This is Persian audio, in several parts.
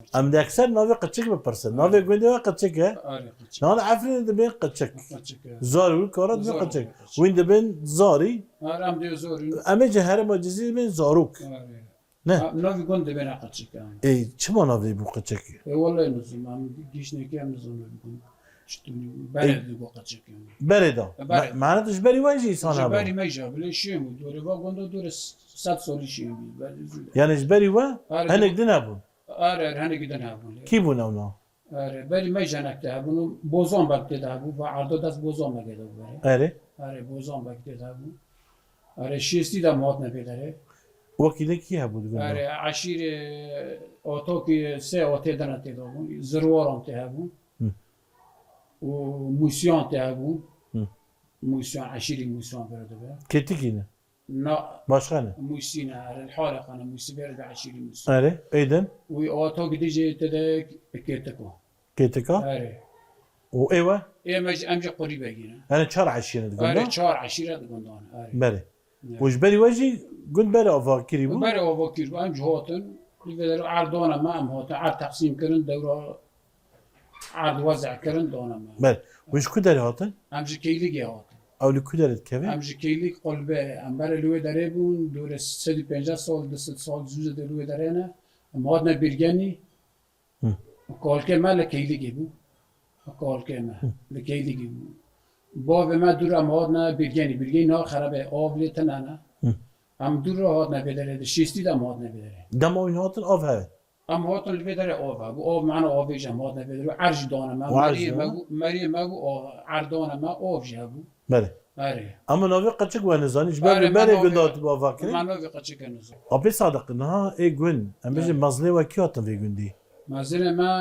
قچک. ام ده اکثر ناوی قچک بپرسن ناوی گونده و قچکه آره قچک. نال عفرین دبین قچک قچک. زاری کارات دبین زارو قچک قچک. وین دبین زاری آره ام دیو زوری. اما جهر ماجزی دبین زاروک آره. نه ناوی گنده بنا قچک. ای چه ما ناوی بو قچکی والله نزوم ام گیش نکیم نزوم بکن. شتونی برد دیگو قچک. بره دا بره. معناتش بری وایجی انسان هبا جبری میشه ولی شیم بود دوره با گنده دوره 100 سالی شیم بود. یعنی بری و آره. هنگ دی نبون آره هنه گیدن هبون. کی بون اونا آره بری میشه نکته هبون بوزان بکته هبون و عرضه دست بوزان مگه بره. اره آره بوزان بکته هبون. آره شیستی دم هات نبیداره. وکیله کی هبود آره عشیر آتو که سه آتی دنه تداوم زروارم تهبون و موسیان تهبون موسیان عشیری موسیان برده به کتی کینه نا başkanı موسینا على الحالة أنا موسي برده عشیری موسیان اره eyden و آتو قديجي تدا كيتكو KTK آره o eva إيه مج أمجي قريبة جينا yani çar aşırı آره diyor چهار عشيرة دقندان آره beri وش beri وجي قلت beri avakiri bu بري وفكر أمجي هاتن يقدروا عرضونا ما أم هاتن عرض تقسيم كرن دورة عرض وزع كرن دونا ما beri وش kudari hatın أمجي كيلي جي هاتن avlu kudaret keve امجی کیلی قلبه امبر لوی داره بون دور 150 سال 200 سال زوز لوی داره نه ماد نه بیرگنی کال که مال کیلی گیبو کال که مال کیلی گیبو با به ما دور ماد نه بیرگنی نه خرابه آبلی تنه نه ام دور هات نه بداره شیستی دم هات نه بداره dam oyun hatın av evet ام هات نه بداره آب بو آب معنا آب جم هات نه بداره عرج دانه ما مریم مگو عردانه ما آب جابو beri آره ama navi kaçık ve nizaniş آره، beri beri من gün dağıtı bu avakiri منو قچه کنوزو abi sadık ha gün em bizim mazlı ve ki hatın ve gün değil مثلا ما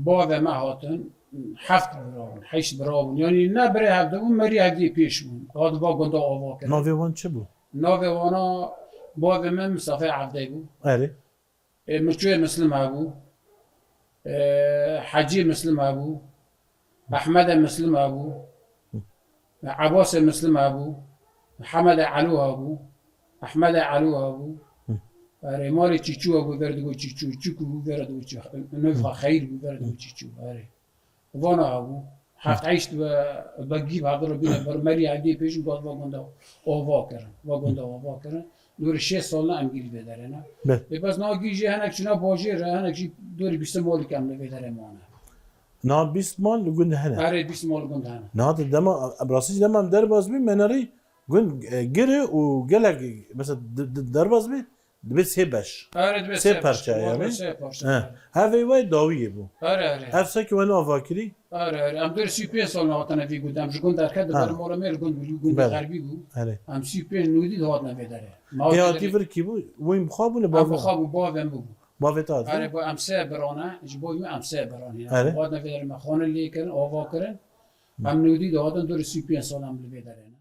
بعض ما هاتن حفت براون حيش براون يعني نبري هبدون مري هدي بيشمون هذا باقون دا آوا كده navi van çı bu ناوي وانا بعض من مسافة عبده بو eri مرجوية مسلم هبو حجي مسلم هبو أحمد مسلم هبو عباس مسلم هبو محمد علو هبو أحمد علو هبو آره ماری چیچو ابو بردگو چیچو چیکو بو بردگو چیچو نفخ خیر بو بردگو چیچو آره وانا ابو هفت عشت و بگی بردار بینه بر مری عدی پیشون باز واگنده آوا کردن دور 6 سال نه انگیری بداره نه به بس ناگیجی هنک چنا باجی ره هنک چی دور 20 مال کم بداره مانه na bisman gün hene آره 20 مال گنده هنه na da dema abrasız demem derbaz bir menari gün giri o gelek mesela derbaz bir bir sebeş آره دو سه پرچه یعنی؟ هفته وای داویه بو آره هفته که ونو آفاکری آره ام دور 35 سال نهاتنه وی گودم جو گند درکد در مورا مر گند غربی گو آره ام 35 نودی دهات نویداره یا تیفر کی بو ویم خوابونه با با خواب با وم بو با وتا آره با ام سه برانه جبوی ام سه برانه آره. بعد نویداره ما خانه لیکن آوا کردن ام نودی دهاتن دور 35 سال ام نویداره